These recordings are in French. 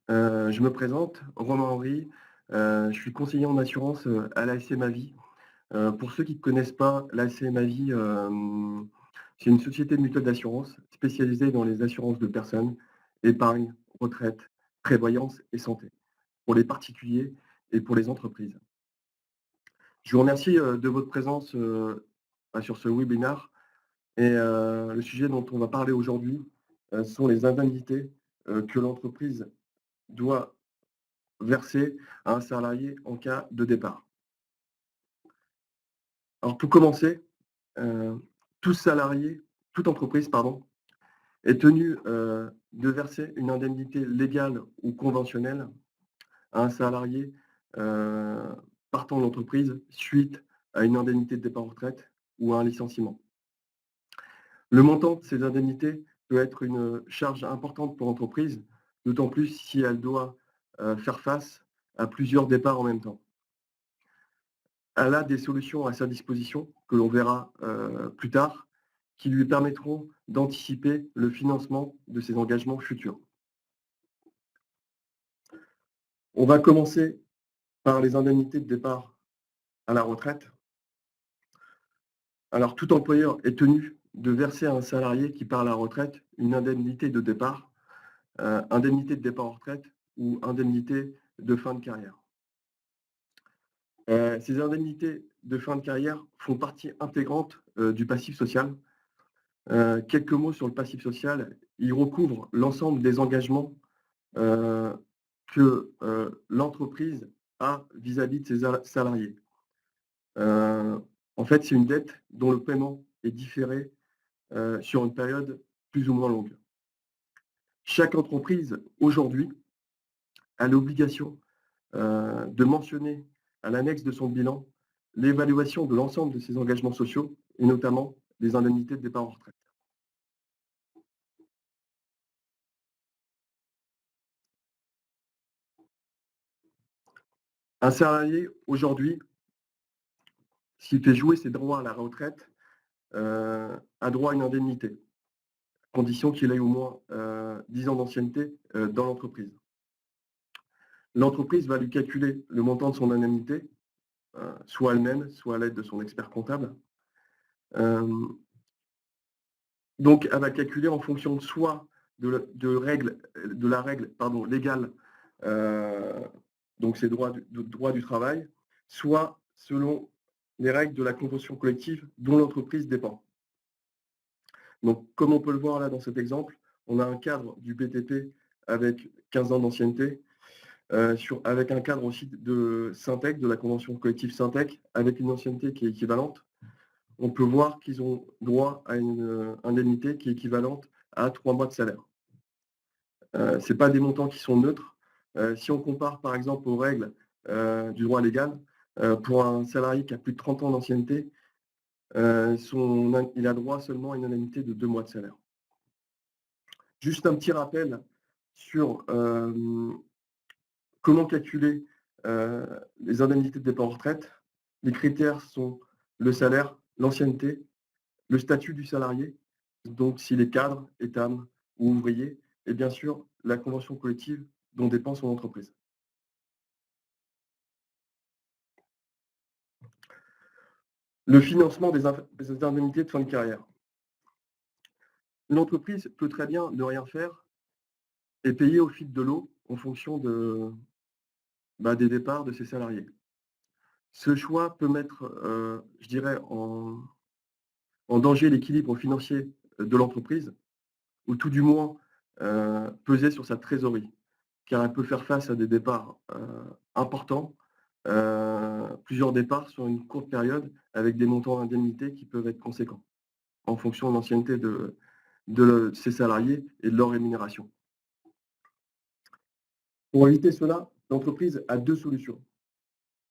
Je me présente, Romain Henry, je suis conseiller en assurance, à l'ASC Ma Vie. Pour ceux qui ne connaissent pas, l'ASC Ma Vie, c'est une société de mutuelle d'assurance spécialisée dans les assurances de personnes, épargne, retraite, prévoyance et santé, pour les particuliers et pour les entreprises. Je vous remercie, de votre présence, sur ce webinaire et le sujet dont on va parler aujourd'hui, sont les indemnités, que l'entreprise doit verser à un salarié en cas de départ. Alors pour commencer, heu, tout salarié, toute entreprise pardon, est tenue, de verser une indemnité légale ou conventionnelle à un salarié, heu, partant de l'entreprise suite à une indemnité de départ en retraite ou à un licenciement. Le montant de ces indemnités peut être une charge importante pour l'entreprise, d'autant plus si elle doit, faire face à plusieurs départs en même temps. Elle a des solutions à sa disposition, que l'on verra plus tard, qui lui permettront d'anticiper le financement de ses engagements futurs. On va commencer par les indemnités de départ à la retraite. Alors, tout employeur est tenu de verser à un salarié qui part à la retraite une indemnité de départ, indemnité de départ en retraite ou indemnité de fin de carrière. Ces indemnités de fin de carrière font partie intégrante du passif social. Quelques mots sur le passif social. Il recouvre l'ensemble des engagements euh, que l'entreprise a vis-à-vis de ses salariés. Euh, En fait, c'est une dette dont le paiement est différé sur une période plus ou moins longue. Chaque entreprise, aujourd'hui, a l'obligation de mentionner à l'annexe de son bilan l'évaluation de l'ensemble de ses engagements sociaux et notamment des indemnités de départ en retraite. Un salarié, aujourd'hui, s'il fait jouer ses droits à la retraite, a droit à une indemnité, condition qu'il ait au moins 10 ans d'ancienneté dans l'entreprise. L'entreprise va lui calculer le montant de son indemnité, soit elle-même, soit à l'aide de son expert comptable. Euh, donc, elle va calculer en fonction soit de la règle légale, euh, donc c'est droit du travail, soit selon les règles de la convention collective dont l'entreprise dépend. Donc, comme on peut le voir là dans cet exemple, on a un cadre du BTP avec 15 ans d'ancienneté, avec un cadre aussi de Syntec, de la convention collective Syntec, avec une ancienneté qui est équivalente. On peut voir qu'ils ont droit à une indemnité qui est équivalente à 3 mois de salaire. Ce n'est pas des montants qui sont neutres. Si on compare par exemple aux règles du droit légal, pour un salarié qui a plus de 30 ans d'ancienneté, il a droit seulement à une indemnité de 2 mois de salaire. Juste un petit rappel sur comment calculer les indemnités de départ en retraite. Les critères sont le salaire, l'ancienneté, le statut du salarié, donc s'il est cadre, étame ou ouvrier, et bien sûr la convention collective dont dépend son entreprise. Le financement des indemnités de fin de carrière. L'entreprise peut très bien ne rien faire et payer au fil de l'eau en fonction des départs de ses salariés. Ce choix peut mettre, je dirais, en danger l'équilibre financier de l'entreprise, ou tout du moins peser sur sa trésorerie, car elle peut faire face à des départs importants, plusieurs départs sur une courte période, avec des montants d'indemnité qui peuvent être conséquents, en fonction de l'ancienneté de ses salariés et de leur rémunération. Pour éviter cela, l'entreprise a deux solutions.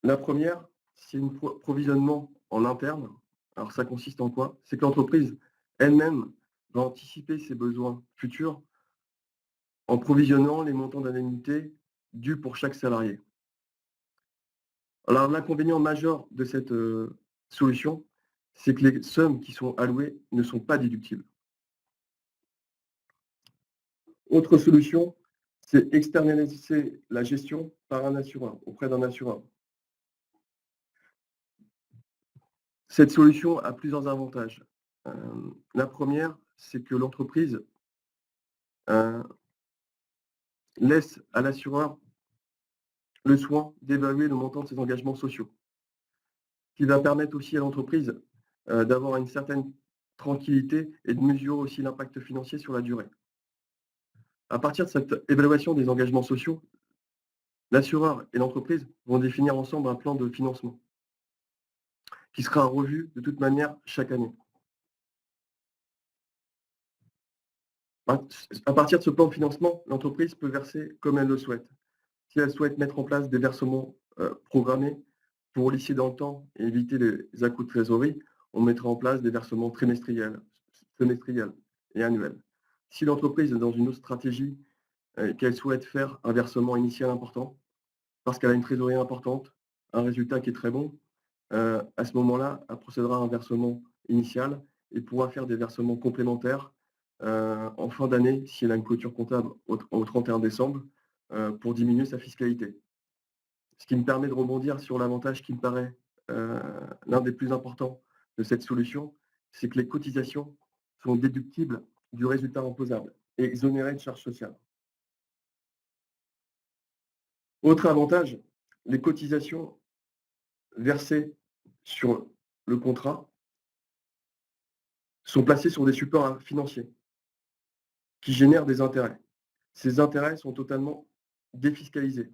La première, c'est un provisionnement en interne. Alors ça consiste en quoi? C'est que l'entreprise elle-même va anticiper ses besoins futurs en provisionnant les montants d'indemnité dus pour chaque salarié. Alors l'inconvénient majeur de cette solution, c'est que les sommes qui sont allouées ne sont pas déductibles. Autre solution, c'est externaliser la gestion par un assureur, auprès d'un assureur. Cette solution a plusieurs avantages. La première, c'est que l'entreprise, heu, laisse à l'assureur le soin d'évaluer le montant de ses engagements sociaux, qui va permettre aussi à l'entreprise, d'avoir une certaine tranquillité et de mesurer aussi l'impact financier sur la durée. À partir de cette évaluation des engagements sociaux, l'assureur et l'entreprise vont définir ensemble un plan de financement qui sera revu de toute manière chaque année. À partir de ce plan de financement, l'entreprise peut verser comme elle le souhaite. Si elle souhaite mettre en place des versements programmés pour lisser dans le temps et éviter les à-coups de trésorerie, on mettra en place des versements trimestriels et annuels. Si l'entreprise est dans une autre stratégie et qu'elle souhaite faire un versement initial important, parce qu'elle a une trésorerie importante, un résultat qui est très bon, à ce moment-là, elle procédera à un versement initial et pourra faire des versements complémentaires, en fin d'année si elle a une clôture comptable au 31 décembre, pour diminuer sa fiscalité. Ce qui me permet de rebondir sur l'avantage qui me paraît, heu, l'un des plus importants de cette solution, c'est que les cotisations sont déductibles du résultat imposable et exonérées de charges sociales. Autre avantage, les cotisations versées sur le contrat sont placées sur des supports financiers qui génèrent des intérêts. Ces intérêts sont totalement défiscalisés.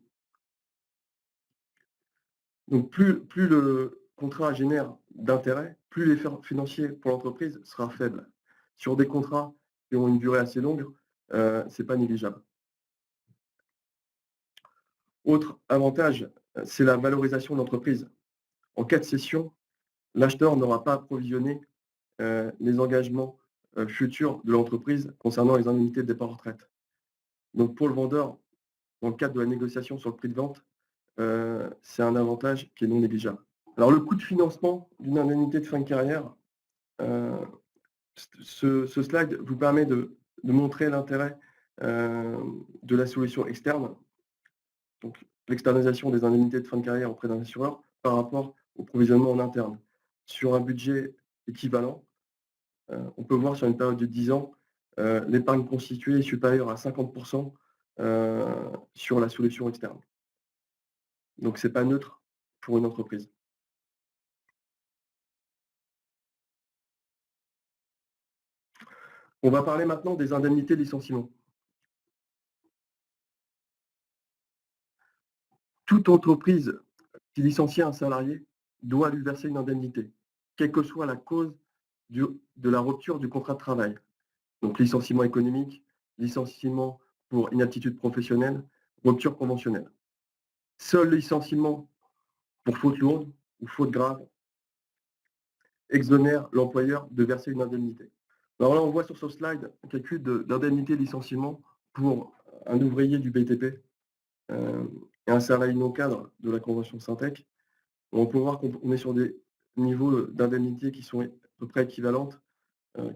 Donc plus le contrat génère d'intérêts, plus l'effort financier pour l'entreprise sera faible. Sur des contrats qui ont une durée assez longue, c'est pas négligeable. Autre avantage, c'est la valorisation de l'entreprise. En cas de cession, l'acheteur n'aura pas à provisionner, les engagements, futurs de l'entreprise concernant les indemnités de départ en retraite. Donc pour le vendeur, dans le cadre de la négociation sur le prix de vente, c'est un avantage qui est non négligeable. Alors le coût de financement d'une indemnité de fin de carrière, heu, ce slide vous permet de montrer l'intérêt, de la solution externe, donc l'externalisation des indemnités de fin de carrière auprès d'un assureur par rapport au provisionnement en interne. Sur un budget équivalent, on peut voir sur une période de 10 ans, l'épargne constituée est supérieure à 50 sur la solution externe. Donc c'est pas neutre pour une entreprise. On va parler maintenant des indemnités de licenciement. Toute entreprise qui licencie un salarié doit lui verser une indemnité, quelle que soit la cause du de la rupture du contrat de travail. Donc licenciement économique, licenciement pour inaptitude professionnelle, rupture conventionnelle. Seul licenciement pour faute lourde ou faute grave exonère l'employeur de verser une indemnité. Alors là, on voit sur ce slide un calcul d'indemnité de licenciement pour un ouvrier du BTP, et un salarié non cadre de la convention Syntec. On peut voir qu'on est sur des niveaux d'indemnité qui sont à peu près équivalentes,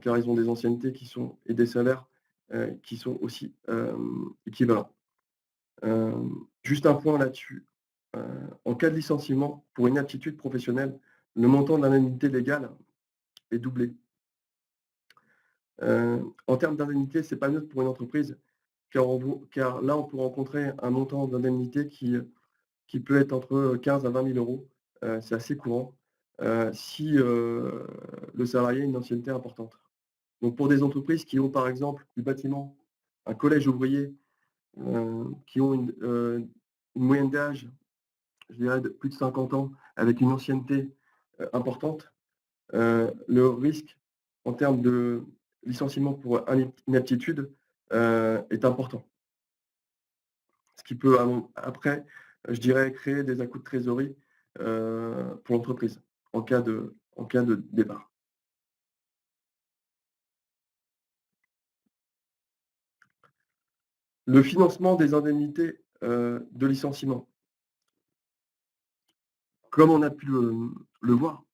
car ils ont des anciennetés qui sont et des salaires, qui sont aussi, équivalents. Juste un point là-dessus, heu, en cas de licenciement pour inaptitude professionnelle, le montant de l'indemnité légale est doublé. En termes d'indemnité, c'est pas neutre pour une entreprise, car là, on peut rencontrer un montant d'indemnité qui peut être entre 15 à 20 000 €. C'est assez courant, si, le salarié a une ancienneté importante. Donc pour des entreprises qui ont, par exemple, du bâtiment, un collège ouvrier, qui ont une moyenne d'âge, je dirais de plus de 50 ans, avec une ancienneté, importante, le risque en termes de licenciement pour inaptitude, est important. Ce qui peut après, je dirais, créer des à-coups de trésorerie, pour l'entreprise, en cas de départ. Le financement des indemnités, de licenciement. Comme on a pu le voir,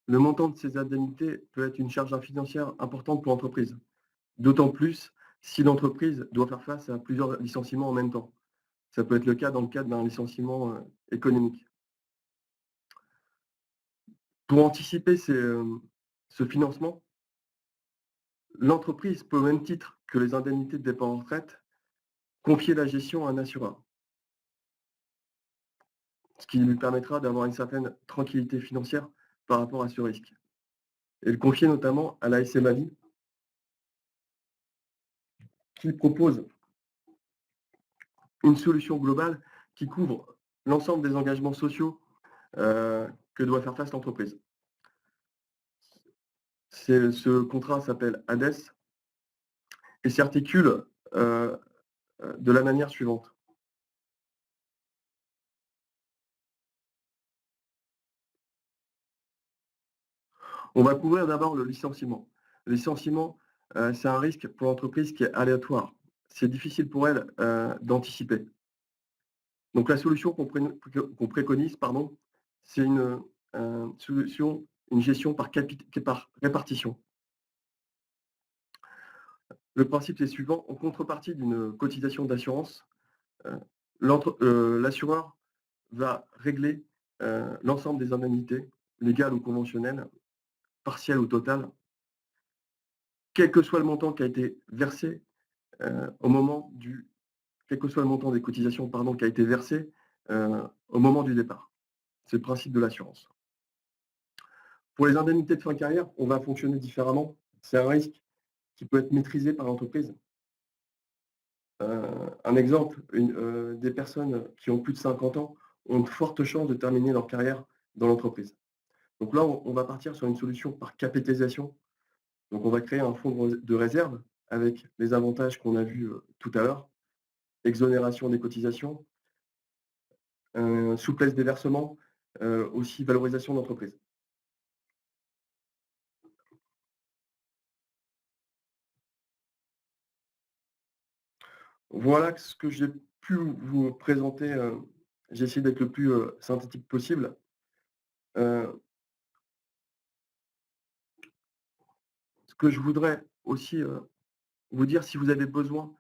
le montant de ces indemnités peut être une charge financière importante pour l'entreprise. D'autant plus si l'entreprise doit faire face à plusieurs licenciements en même temps. Ça peut être le cas dans le cadre d'un licenciement, économique. Pour anticiper ce financement, l'entreprise peut, au même titre que les indemnités de départ en retraite, confier la gestion à un assureur, ce qui lui permettra d'avoir une certaine tranquillité financière par rapport à ce risque. Et le confier notamment à la SMA Vie, qui propose une solution globale qui couvre l'ensemble des engagements sociaux, que doit faire face l'entreprise. Ce contrat s'appelle ADES et s'articule, de la manière suivante. On va couvrir d'abord le licenciement. Le licenciement, c'est un risque pour l'entreprise qui est aléatoire. C'est difficile pour elle, d'anticiper. Donc la solution qu'on préconise, pardon, c'est une gestion par répartition. Le principe est le suivant: en contrepartie d'une cotisation d'assurance, heu, l'assureur va régler, l'ensemble des indemnités, légales ou conventionnelles, partielles ou totales, quel que soit le montant qui a été versé, au moment du quel que soit le montant des cotisations, pardon, qui a été versé, au moment du départ. C'est le principe de l'assurance. Pour les indemnités de fin de carrière, on va fonctionner différemment. C'est un risque qui peut être maîtrisé par l'entreprise. Un exemple, des personnes qui ont plus de 50 ans ont de fortes chances de terminer leur carrière dans l'entreprise. Donc là, on va partir sur une solution par capitalisation. Donc on va créer un fonds de réserve avec les avantages qu'on a vus, tout à l'heure, exonération des cotisations, souplesse des versements, aussi valorisation d'entreprise. Voilà ce que j'ai pu vous présenter, j'ai essayé d'être le plus, synthétique possible. Heu, Ce que je voudrais aussi, vous dire, si vous avez besoin,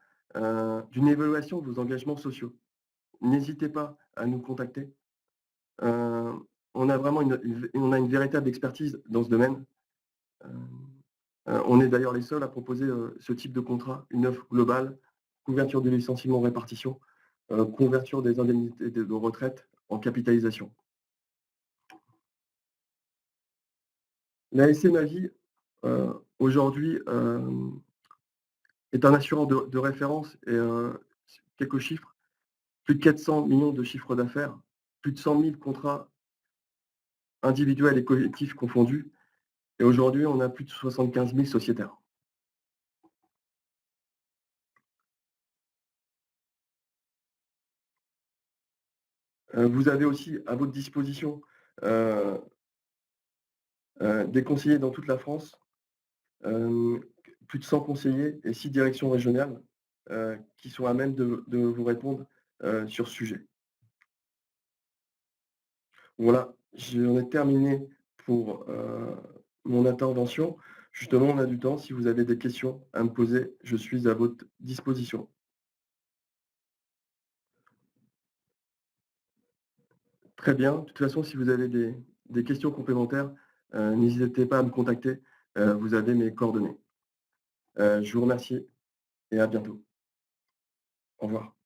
d'une évaluation de vos engagements sociaux, n'hésitez pas à nous contacter. Heu, on a vraiment une véritable expertise dans ce domaine. Hem, on est d'ailleurs les seuls à proposer, ce type de contrat, une offre globale, couverture du licenciement, répartition, couverture des indemnités de retraite en capitalisation. La SMA Vie, aujourd'hui, est un assureur de référence et quelques chiffres, plus de 400 millions de chiffre d'affaires, plus de 100 000 contrats individuels et collectifs confondus, et aujourd'hui, on a plus de 75 000 sociétaires. Vous avez aussi à votre disposition, heu des conseillers dans toute la France, hem, plus de 100 conseillers et 6 directions régionales, qui sont à même de vous répondre, sur ce sujet. Voilà, j'en ai terminé pour, mon intervention. Justement, on a du temps. Si vous avez des questions à me poser, je suis à votre disposition. Très bien. De toute façon, si vous avez des questions complémentaires, n'hésitez pas à me contacter. Vous avez mes coordonnées. Je vous remercie et à bientôt. Au revoir.